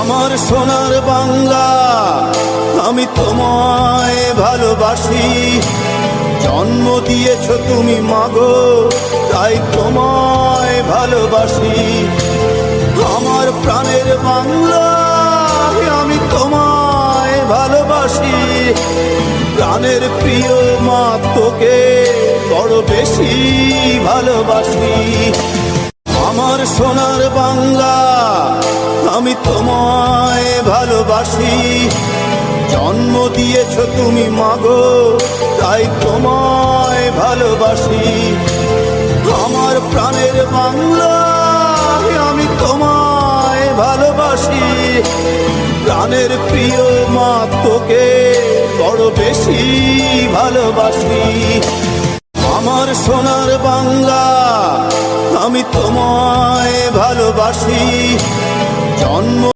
আমার সোনার বাংলা, আমি তোমায় ভালোবাসি। জন্ম দিয়েছ তুমি মাগো, তাই তোমায় ভালোবাসি। আমার প্রাণের বাংলা, আমি তোমায় ভালোবাসি। প্রাণের প্রিয় মা, তোকে বড় বেশি ভালোবাসি। আমার সোনার বাংলা, আমি তোমায় ভালোবাসি। জন্ম দিয়েছ তুমি মাগো, তাই তোমায় ভালোবাসি। আমার প্রাণের বাংলা, আমি তোমায় ভালোবাসি। প্রাণের প্রিয় মা, তোকে বড় বেশি ভালোবাসি। আমার সোনার বাংলা, আমি তোমায় ভালোবাসি। জন্ম